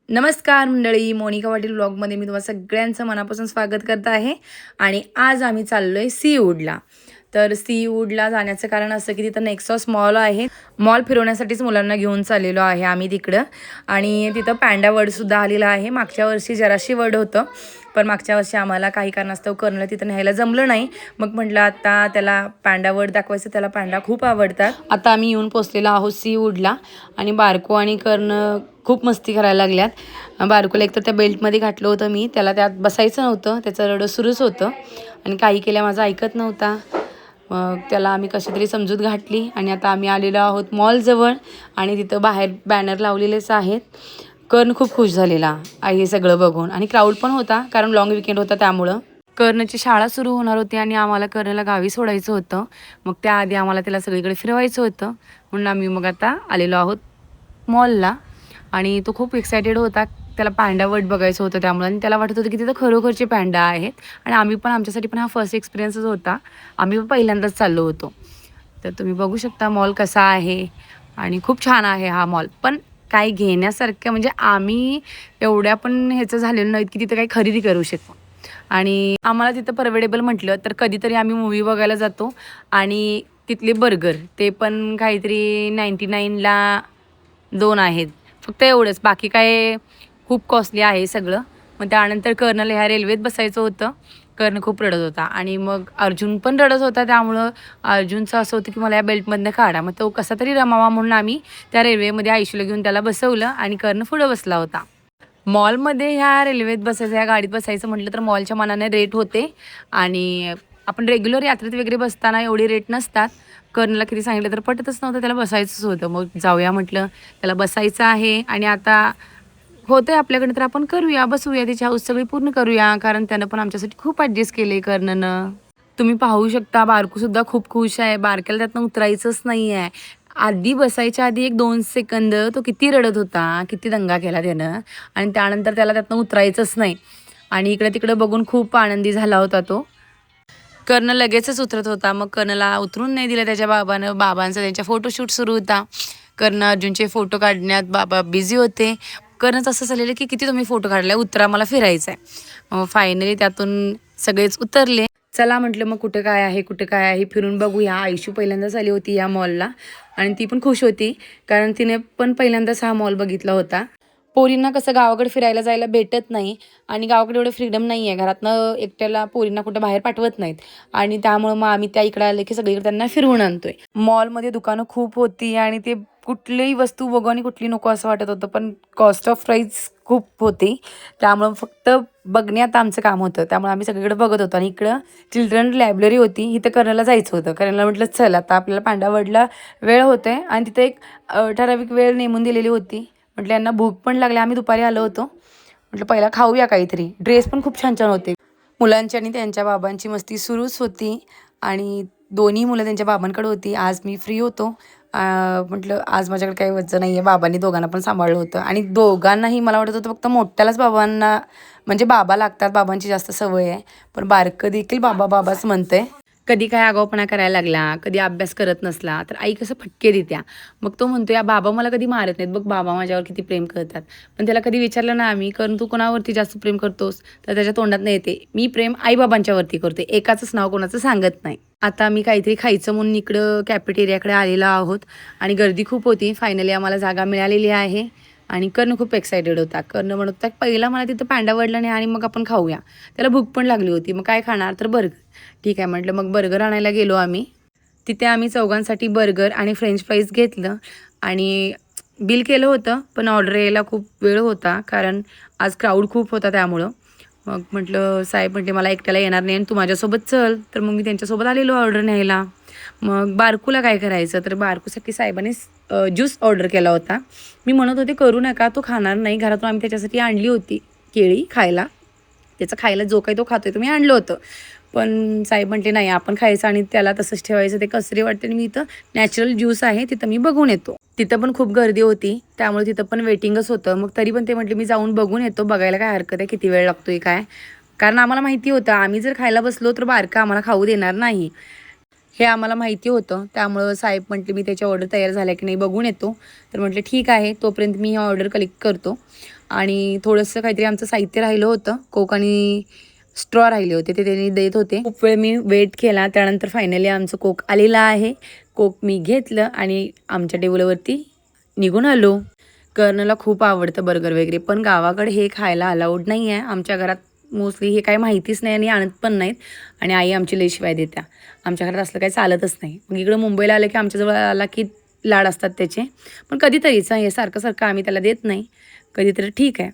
नमस्कार मंडळी, मोनिका पाटील व्लॉगमध्ये मी तुम्हाला सगळ्यांचं मनापासून स्वागत करत आहे. आणि आज आम्ही चाललो आहे सीवूडला. तर सीवूडला जाण्याचं कारण असं की तिथं नेक्सॉस मॉल आहे. मॉल फिरवण्यासाठीच मुलांना घेऊन चाललेलो आहे आम्ही तिकडं. आणि तिथं पॅन्डा वर्ल्डसुद्धा आलेला आहे. मागच्या वर्षी जराशी वर्ल्ड होतं, पण मागच्या वर्षी आम्हाला काही कारणास्तव कर्नला तिथं न्यायला जमलं नाही. मग म्हटलं आता त्याला पॅन्डा वर्ल्ड दाखवायचं, त्याला पॅन्डा खूप आवडतात. आता आम्ही येऊन पोचलेलो आहोत सीवूडला. आणि बारको आणि कर्ण खूप मस्ती करायला लागल्यात. बारकोला एकतर त्या बेल्टमध्ये घातलं होतं मी, त्याला त्यात बसायचं नव्हतं, त्याचं रडं सुरूच होतं आणि काही केल्या माझं ऐकत नव्हता. मग त्याला आम्ही कशी तरी समजूत घातली आणि आता आम्ही आलेलो आहोत मॉलजवळ. आणि तिथं बाहेर बॅनर लावलेलेच आहेत. कर्ण खूप खुश झालेला आहे हे सगळं बघून. आणि क्राऊड पण होता, कारण लॉंग विकेंड होता त्यामुळं. कर्णची शाळा सुरू होणार होती आणि आम्हाला कर्णला गावी सोडायचं होतं. मग त्याआधी आम्हाला त्याला सगळीकडे फिरवायचं होतं, म्हणून आम्ही मग आता आलेलो आहोत मॉलला. आणि तो खूप एक्सायटेड होता, त्याला पॅन्डा वर्ल्ड बघायचं होतं त्यामुळे. आणि त्याला वाटत होतं की तिथं खरोखरचे पॅन्डा आहेत. आणि आम्ही पण, आमच्यासाठी पण हा फर्स्ट एक्सपिरियन्सच होता. आम्ही पण पहिल्यांदाच चाललो होतो. तर तुम्ही बघू शकता मॉल कसा आहे. आणि खूप छान आहे हा मॉल. पण काही घेण्यासारखं म्हणजे आम्ही एवढ्या पण ह्याचं झालेलं नाहीत की तिथं काही खरेदी करू शकतो. आणि आम्हाला तिथं परवेडेबल म्हटलं तर कधीतरी आम्ही मूवी बघायला जातो. आणि तिथले बर्गर ते पण काहीतरी 99ला 2 आहेत. फक्त एवढंच, बाकी काय खूप कॉस्टली आहे सगळं. मग त्यानंतर कर्णला ह्या रेल्वेत बसायचं होतं. कर्ण खूप रडत होता आणि मग अर्जुन पण रडत होता. त्यामुळं अर्जुनचं असं होतं की मला या बेल्टमधनं काढा. मग तो कसा तरी रमावा म्हणून आम्ही त्या रेल्वेमध्ये आयशूला घेऊन त्याला बसवलं आणि कर्ण पुढं बसला होता. मॉलमध्ये ह्या रेल्वेत बसायचं, ह्या गाडीत बसायचं म्हटलं तर मॉलच्या मानाने रेट होते. आणि आपण रेग्युलर यात्रेत वगैरे बसताना एवढे रेट नसतात. कर्णला किती सांगितलं तर पटतच नव्हतं, त्याला बसायचंच होतं. मग जाऊया म्हटलं, त्याला बसायचं आहे आणि आता होतं आहे आपल्याकडे तर आपण करूया, बसूया, त्याची हौस सगळी पूर्ण करूया. कारण त्यानं पण आमच्यासाठी खूप ॲडजस्ट केले कर्णनं. तुम्ही पाहू शकता बारकूसुद्धा खूप खुश आहे. बारक्याला त्यातनं उतरायचंच नाही आहे. आधी बसायच्या आधी 1-2 सेकंद तो किती रडत होता, किती दंगा केला त्यानं. आणि त्यानंतर त्याला त्यातनं उतरायचंच नाही. आणि इकडं-तिकडं बघून खूप आनंदी झाला होता तो. कर्ण लगेचच उतरत होता. मग कर्णला उतरून नाही दिलं त्याच्या बाबानं. बाबांचा त्यांच्या फोटोशूट सुरू होता. कर्ण अर्जुनचे फोटो काढण्यात बाबा बिझी होते. कर्णच असं झालेलं की किती तुम्ही फोटो काढले, उतरा, मला फिरायचं आहे. फायनली त्यातून सगळेच उतरले. चला म्हटलं मग कुठं काय आहे, कुठं काय आहे, फिरून बघूया. आयशू पहिल्यांदाच आली होती या मॉलला आणि ती पण खुश होती, कारण तिने पण पहिल्यांदाच हा मॉल बघितला होता. पोरींना कसं गावाकडे फिरायला जायला भेटत नाही आणि गावाकडे एवढं फ्रीडम नाही आहे. घरातनं एकट्याला पोरींना कुठं बाहेर पाठवत नाहीत. आणि त्यामुळं मग आम्ही त्या इकडे आले की सगळीकडे त्यांना फिरवून आणतोय. मॉलमध्ये दुकानं खूप होती आणि ते कुठलीही वस्तू बघू आणि कुठली नको असं वाटत होतं, पण कॉस्ट ऑफ प्राईस खूप होती. त्यामुळं फक्त बघण्यात आमचं काम होतं. त्यामुळे आम्ही सगळीकडे बघत होतो. आणि इकडं चिल्ड्रन लायब्ररी होती, इथं करायला जायचं होतं. करायला म्हटलं चल आता आपल्याला पॅन्डा वर्ल्डला वेळ होतोय आणि तिथे एक ठराविक वेळ नेमून दिलेली होती. म्हटलं यांना भूक पण लागली, आम्ही दुपारी आलो होतो, म्हटलं पहिला खाऊया काहीतरी. ड्रेस पण खूप छान छान होते. मुलांची आणि त्यांच्या बाबांची मस्ती सुरूच होती. आणि दोन्ही मुलं त्यांच्या बाबांकडे होती. आज मी फ्री होतो. म्हटलं आज माझ्याकडे काही वजन नाही आहे. बाबांनी दोघांना पण सांभाळलं होतं आणि दोघांनाही मला वाटत होतं फक्त मोठ्यालाच बाबांना म्हणजे बाबा लागतात, बाबांची जास्त सवय आहे. पण बारकं देखील बाबा बाबाच म्हणतंय. कधी काय आगाऊपणा करायला लागला, कधी अभ्यास करत नसला तर आई कसं फटके देत्या. मग तो म्हणतो या बाबा मला कधी मारत नाहीत, बघ बाबा माझ्यावर किती प्रेम करतात. पण त्याला कधी विचारलं ना आम्ही, कारण तू कोणावरती जास्त प्रेम करतोस, तर त्याच्या तोंडात येते मी प्रेम आईबाबांच्यावरती करते, एकाचंच नाव कोणाचं सांगत नाही. आता आम्ही काहीतरी खायचं म्हणून इकडं कॅफेटेरियाकडे आलेलो आहोत आणि गर्दी खूप होती. फायनली आम्हाला जागा मिळालेली आहे. आणि कर्ण खूप एक्सायटेड होता. कर्ण म्हणत होता पहिला मला तिथं पॅन्डा वर्ल्डला नाही आणि मग आपण खाऊया. त्याला भूक पण लागली होती. मग काय खाणार, तर बर्गर. ठीक आहे म्हटलं, मग बर्गर आणायला गेलो आम्ही. तिथे आम्ही चौघांसाठी बर्गर आणि फ्रेंच फ्राईज घेतलं आणि बिल केलं होतं. पण ऑर्डर यायला खूप वेळ होता, कारण आज क्राऊड खूप होता त्यामुळं. मग म्हटलं साहेब म्हटले मला एकट्याला येणार नाही आणि तू माझ्यासोबत चल. तर मग मी त्यांच्यासोबत आलेलो ऑर्डर न्यायला. मग बारकूला काय करायचं, तर बारकूसाठी साहेबांनी ज्यूस ऑर्डर केला होता. मी म्हणत होते करू नका, तो खाणार नाही. घरातून आम्ही त्याच्यासाठी आणली होती केळी खायला. त्याचा खायला जो काही तो खातोय तो मी आणलं होतं. पण साहेब म्हटले नाही आपण खायचं आणि त्याला तसंच ठेवायचं, ते कसरी वाटते. आणि मी इथं नॅचरल ज्यूस आहे तिथं मी बघून येतो. तिथं पण खूप गर्दी होती, त्यामुळे तिथं पण वेटिंगच होतं. मग तरी पण ते म्हटले मी जाऊन बघून येतो, बघायला काय हरकत आहे, किती वेळ लागतोय काय. कारण आम्हाला माहिती होतं आम्ही जर खायला बसलो तर बारका आम्हाला खाऊ देणार नाही, हे आम्हाला माहिती होतं. त्यामुळं साहेब म्हटले मी त्याची ऑर्डर तयार झाल्या की नाही बघून येतो. तर म्हटलं ठीक आहे, तोपर्यंत मी ही ऑर्डर कलेक्ट करतो. आणि थोडंसं काहीतरी आमचं साहित्य राहिलं होतं, कोक आणि स्ट्रॉ राहिले होते, ते त्यांनी देत होते. खूप वेळ मी वेट केला, त्यानंतर फायनली आमचं कोक आलेलं आहे. कोक मी घेतलं आणि आमच्या टेबलवरती निघून आलो. कर्नलला खूप आवडतं बर्गर वगैरे, पण गावाकडे हे खायला अलाउड नाही आहे. आमच्या घरात मोस्टली हे काही माहितीच नाही आणि आणत पण नाहीत आणि आई आमची लई शिवाय देत्या. आमच्या घरात असलं काही चालतच नाही. मग इकडं मुंबईला आलं की आमच्याजवळ आला की लाड असतात त्याचे, पण कधीतरीच हे सारखं सारखं आम्ही त्याला देत नाही. कधीतरी ठीक आहे.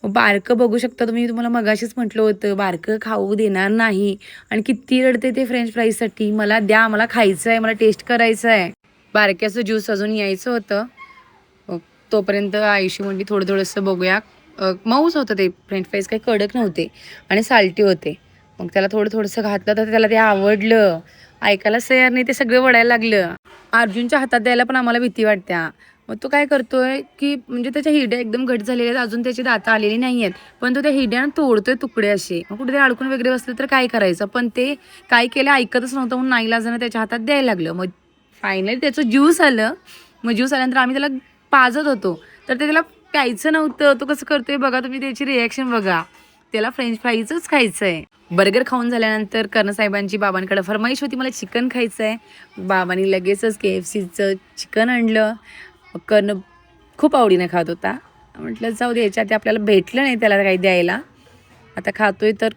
मग बारकं बघू शकता तुम्ही, तुम्हाला मगाशीच म्हटलं होतं बारकं खाऊ देणार नाही आणि किती रडते ते फ्रेंच फ्राईजसाठी. मला द्या, मला खायचं आहे, मला टेस्ट करायचं आहे. बारक्याचं ज्यूस अजून यायचं होतं. तोपर्यंत आयुषी म्हणली थोडंसं बघूया. मऊच होतं ते फ्रेंच फ्राईज, काही कडक नव्हते आणि साल्टी होते. मग त्याला थोडंसं घातलं तर त्याला ते आवडलं. ऐकायलाच तयार नाही, ते सगळं वडायला लागलं. अर्जुनच्या हातात द्यायला पण आम्हाला भीती वाटत्या. मग तो काय करतोय की म्हणजे त्याच्या हिड्या एकदम घट झालेल्या आहेत, अजून त्याची दातं आलेली नाही आहेत, पण तो त्या हिड्यानं तोडतोय तुकडे असे. मग कुठे ते अडकून वगैरे बसलं तर काय करायचं, पण ते काय केलं ऐकतच नव्हतं, म्हणून नाईलाजानं त्याच्या हातात द्यायला लागलं. मग फायनली त्याचं ज्यूस आलं. मग ज्यूस आल्यानंतर आम्ही त्याला पाजत होतो, तर ते त्याला प्यायचं नव्हतं. तो कसं करतोय बघा तुम्ही, त्याची रिॲक्शन बघा. त्याला फ्रेंच फ्राईजच खायचं आहे. बर्गर खाऊन झाल्यानंतर कर्णसाहेबांची बाबांकडे फरमाईश होती, मला चिकन खायचं आहे. बाबांनी लगेचच KFCचं चिकन आणलं. मग कर्ण खूप आवडीने खात होता. म्हटलं जाऊ दे, याच्या आधी आपल्याला भेटलं नाही त्याला काही द्यायला, आता खातोय तर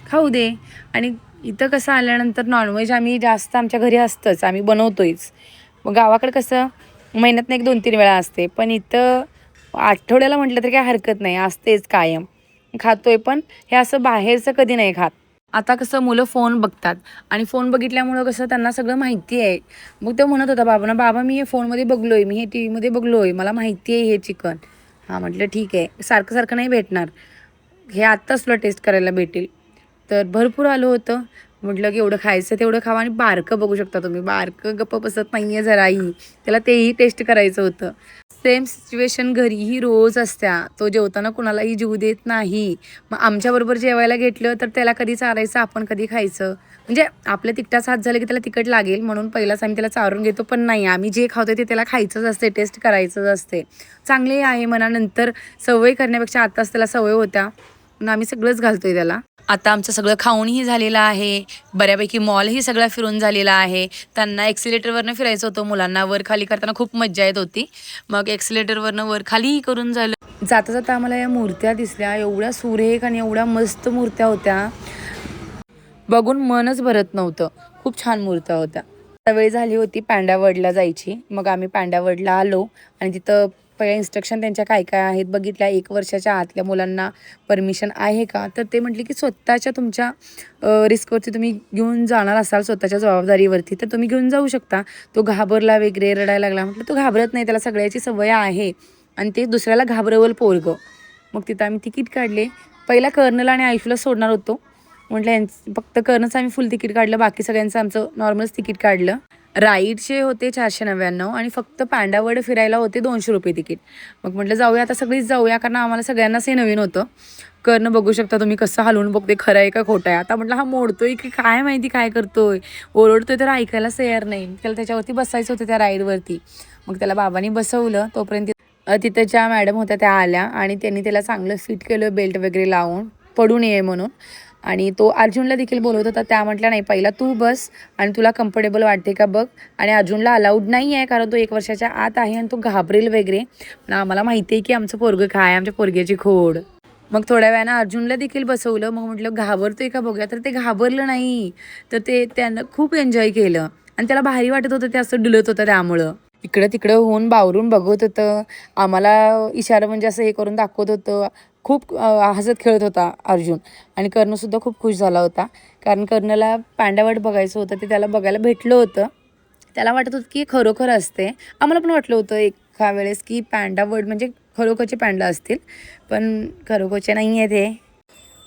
खाऊ दे. आणि इथं कसं आल्यानंतर नॉनव्हेज आम्ही जास्त आमच्या घरी असतंच, आम्ही बनवतोयच. मग गावाकडे कसं महिन्यातनं 1-2-3 वेळा असते, पण इथं आठवड्याला म्हटलं तरी काही हरकत नाही, असतेच कायम. खातोय, पण हे असं बाहेरचं कधी नाही खात. आता कसं मुलं फोन बघतात आणि फोन बघितल्यामुळं कसं त्यांना सगळं माहिती आहे. मग तो म्हणत होता बाबांना, बाबा मी हे फोनमध्ये बघलोय, मी हे TV मध्ये बघलोय, मला माहिती आहे हे चिकन. हां म्हटलं ठीक आहे, सारखं सारखं नाही भेटणार, हे आत्ताच तुला टेस्ट करायला भेटेल. तर भरपूर आलं होतं. म्हटलं की एवढं खायचं तेवढं खावा. आणि बारकं बघू शकता तुम्ही, बारकं गप्प बसत नाही आहे जराही, त्याला तेही टेस्ट करायचं होतं. सेम सिच्युएशन घरीही रोज असत्या. तो जेवताना कुणालाही जीव देत नाही. मग आमच्याबरोबर जेवायला घेतलं तर त्याला कधी चारायचं, आपण कधी खायचं. म्हणजे आपल्या तिखटाचा हात झालं की त्याला तिखट लागेल म्हणून पहिलाच आम्ही त्याला चारून घेतो, पण नाही, आम्ही जे खातो ते त्याला खायचंच असते, टेस्ट करायचंच असते. चांगले आहे म्हणा, नंतर सवय करण्यापेक्षा आताच त्याला सवय होत्या म्हणून आम्ही सगळंच घालतोय त्याला. आता आमचं सगळं खाऊनही झालेलं आहे. बऱ्यापैकी मॉलही सगळा फिरून झालेला आहे. त्यांना एक्सिलेटरवरनं फिरायचं होतं मुलांना, वर खाली करताना खूप मज्जा येत होती. मग एक्सिलेटरवरनं वर खालीही करून झालं. जाता जाता आम्हाला या मूर्त्या दिसल्या, एवढ्या सुरेख आणि एवढ्या मस्त मूर्त्या होत्या, बघून मनच भरत नव्हतं. खूप छान मूर्त्या होत्या. वेळ झाली होती पॅन्डा वर्ल्डला जायची. मग आम्ही पॅन्डा वर्ल्डला आलो आणि तिथं पहिल्या इन्स्ट्रक्शन त्यांच्या काय काय आहेत बघितल्या. 1 वर्षाच्या आतल्या मुलांना परमिशन आहे का, तर ते म्हटले की स्वतःच्या तुमच्या रिस्कवरती तुम्ही घेऊन जाणार असाल, स्वतःच्या जबाबदारीवरती, तर तुम्ही घेऊन जाऊ शकता. तो घाबरला वगैरे, रडायला लागला. म्हटलं तो घाबरत नाही, त्याला सगळ्याची सवय आहे आणि ते दुसऱ्याला घाबरवल पोरगं. मग तिथं आम्ही तिकीट काढले. पहिला कर्नला आणि आयुषला सोडणार होतो. म्हटलं यांचं फक्त कर्णचं आम्ही फुल तिकीट काढलं, बाकी सगळ्यांचं आमचं नॉर्मलच तिकीट काढलं. राईडचे होते 499 आणि फक्त पॅन्डा वर्ल्ड फिरायला होते 200 रुपये तिकीट. मग म्हटलं जाऊया आता, सगळीच जाऊया, कारण आम्हाला सगळ्यांनाच हे नवीन होतं. कर्ण बघू शकता तुम्ही कसं हलवून बघते, खरं आहे का खोटं आहे. आता म्हटलं हा मोडतोय की काय माहिती काय करतोय, ओरडतोय तर ऐकायलाच तयार नाही. त्याला त्याच्यावरती बसायचं होतं, त्या राईडवरती. मग त्याला बाबांनी बसवलं. तोपर्यंत तिथं ज्या मॅडम होत्या त्या आल्या आणि त्यांनी त्याला चांगलं फिट केलं, बेल्ट वगैरे लावून, पडू नये म्हणून. आणि तो अर्जुनला देखील बोलवत होता. त्या म्हटल्या नाही, पहिला तू बस आणि तुला कम्फर्टेबल वाटते का बघ. आणि अर्जुनला अलाउड नाही आहे, कारण तो 1 वर्षाच्या आत आहे आणि तो घाबरेल वगैरे. पण आम्हाला माहिती आहे की आमचं पोरगं काय, आमच्या पोरग्याची खोड. मग थोड्या वेळानं अर्जुनला देखील बसवलं. मग म्हटलं घाबरतोय का बघूया, तर ते घाबरलं नाही. तर ते त्यानं खूप एन्जॉय केलं आणि त्याला भारी वाटत होतं, ते असं डुलत होतं त्यामुळं. इकडं तिकडं होऊन बावरून बघत होतं, आम्हाला इशारा म्हणजे असं हे करून दाखवत होतं. खूप हसत खेळत होता अर्जुन. आणि कर्णसुद्धा खूप खुश झाला होता, कारण कर्णला पॅन्डा वर्ल्ड बघायचं होतं, ते त्याला बघायला भेटलं होतं. त्याला वाटत होतं की खरोखर असते. आम्हाला पण वाटलं होतं एका वेळेस की पॅन्डा वर्ल्ड म्हणजे खरोखरचे पॅन्डा असतील, पण खरोखरचे नाही आहे ते.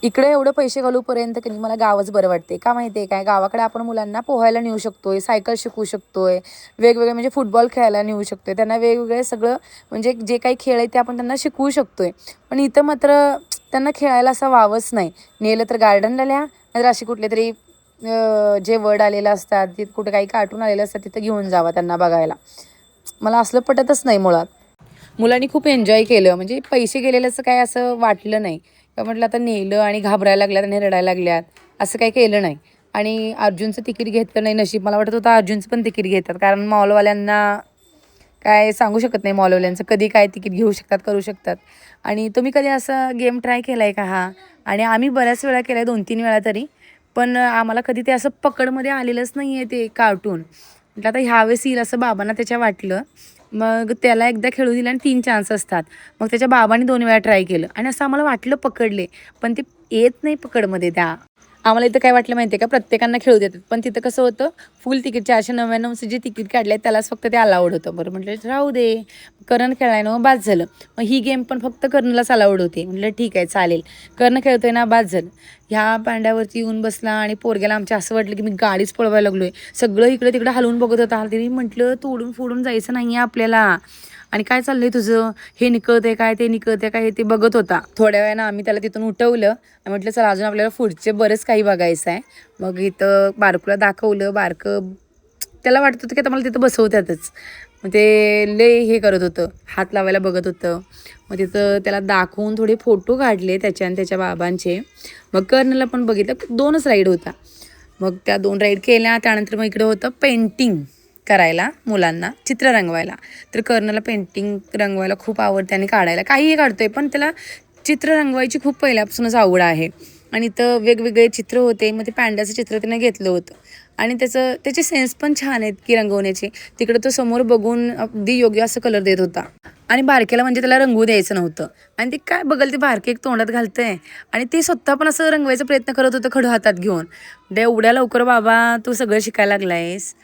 इकडे एवढे पैसे घालूपर्यंत की मला गावच बरं वाटते. का माहिती आहे काय, गावाकडे आपण मुलांना पोहायला नेऊ शकतोय, सायकल शिकवू शकतोय, वेगवेगळे म्हणजे फुटबॉल खेळायला नेऊ शकतोय, त्यांना वेगवेगळे सगळं म्हणजे जे काही खेळ आहे ते आपण त्यांना शिकवू शकतोय. पण इथं मात्र त्यांना खेळायला असं वावच नाही. नेलं तर गार्डनला न्या, नाहीतर अशी कुठले तरी जे वर्ड आलेलं असतात, तिथं कुठे काही कार्टून आलेलं असतात, तिथं घेऊन जावा त्यांना बघायला. मला असलं पटतच नाही मुळात. मुलांनी खूप एन्जॉय केलं, म्हणजे पैसे गेलेलं असं काय असं वाटलं नाही. का म्हटलं आता नेलं आणि घाबरायला लागल्यात आणि रडायला लागल्यात, असं काही केलं नाही. आणि अर्जुनचं तिकीट घेतलं नाही, नशीब मला वाटत होतं अर्जुनचं पण तिकीट घेतात, कारण मॉलवाल्यांना काय सांगू शकत नाही, मॉलवाल्यांचं कधी काय तिकीट घेऊ शकतात, करू शकतात. आणि तुम्ही कधी असा गेम ट्राय केला आहे का हा? आणि आम्ही बऱ्याच वेळा केला आहे, 2-3 वेळा तरी. पण आम्हाला कधी ते असं पकडमध्ये आलेलंच नाही आहे ते कार्टून. म्हटलं आता ह्यावेळेस येईल असं बाबांना त्याच्या वाटलं. मग त्याला एकदा खेळू दिलं आणि 3 चान्स असतात. मग त्याच्या बाबांनी 2 वेळा ट्राय केलं आणि असं आम्हाला वाटलं पकडले, पण ते येत नाही पकडमध्ये त्या. आम्हाला इथं काय वाटलं माहिती आहे का, प्रत्येकांना खेळू देतात. पण तिथं कसं होतं, फुल तिकीट 499चं जे तिकीट काढलं आहे त्यालाच फक्त ते अलाउड होतं. बरं म्हटलं राहू दे, कर्ण खेळाय ना, मग बाद झालं. मग ही गेम पण फक्त कर्णलाच अलाउड होते. म्हटलं ठीक आहे चालेल, कर्ण खेळतोय ना, बाद झालं. ह्या पांड्यावरती येऊन बसला आणि पोरग्याला आमच्या असं वाटलं की मी गाडीच पळवायला लागलोय. सगळं इकडे तिकडे हलवून बघत होता. तरी म्हटलं तोडून फोडून जायचं नाही आहे आपल्याला. आणि काय चाललंय तुझं, हे निकळतंय काय, ते निकळतंय काय, हे ते बघत होता. थोड्या वेळानं आम्ही त्याला तिथून उठवलं आणि म्हटलं चला अजून आपल्याला पुढचे बरंच काही बघायचं आहे. मग इथं बारकूला दाखवलं. बारकं त्याला वाटत होतं की आता मला तिथं बसवतातच. मग ते लय हे करत होतं, हात लावायला बघत होतं. मग तिथं त्याला दाखवून थोडे फोटो काढले त्याच्या आणि त्याच्या बाबांचे. मग कर्णला पण बघितलं, 2च राईड होता. मग त्या 2 राईड केल्या. त्यानंतर मग इकडं होतं पेंटिंग करायला मुलांना, चित्र रंगवायला. तर कर्णला पेंटिंग रंगवायला खूप आवडते आणि काढायला काहीही काढतोय, पण त्याला चित्र रंगवायची खूप पहिल्यापासूनच आवड आहे. आणि इथं वेगवेगळे चित्र होते. मग ते पॅन्डाचं चित्र त्याने घेतलं होतं आणि त्याचे सेन्स पण छान आहेत की रंगवण्याचे. तिकडं तो समोर बघून अगदी योग्य असं कलर देत होता. आणि बारकेला म्हणजे त्याला रंगवू द्यायचं नव्हतं. आणि ते काय बघल ते बारके एक तोंडात घालतंय आणि ते स्वतः पण असं रंगवायचा प्रयत्न करत होतं खडू हातात घेऊन. एवढ्या लवकर बाबा तू सगळं शिकायला लागलायस,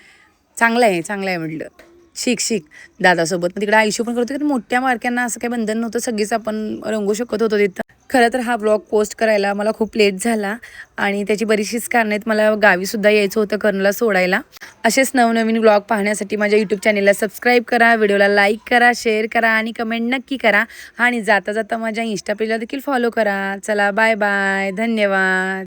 चांगलं आहे चांगलं आहे म्हटलं. शिक शिक दादासोबत. मग तिकडे आयुष्य पण करतो की मोठ्या बारक्यांना असं काही बंधन नव्हतं, सगळीच आपण रंगू शकत होतो तिथं. खरं तर हा ब्लॉग पोस्ट करायला मला खूप लेट झाला आणि त्याची बरीचशीच कारणं आहेत. मला गावीसुद्धा यायचं होतं कर्णला सोडायला. असेच नवनवीन ब्लॉग पाहण्यासाठी माझ्या यूट्यूब चॅनलला सबस्क्राईब करा, व्हिडिओला लाईक करा, शेअर करा आणि कमेंट नक्की करा. आणि जाता जाता माझ्या इंस्टा पेजला देखील फॉलो करा. चला बाय बाय, धन्यवाद.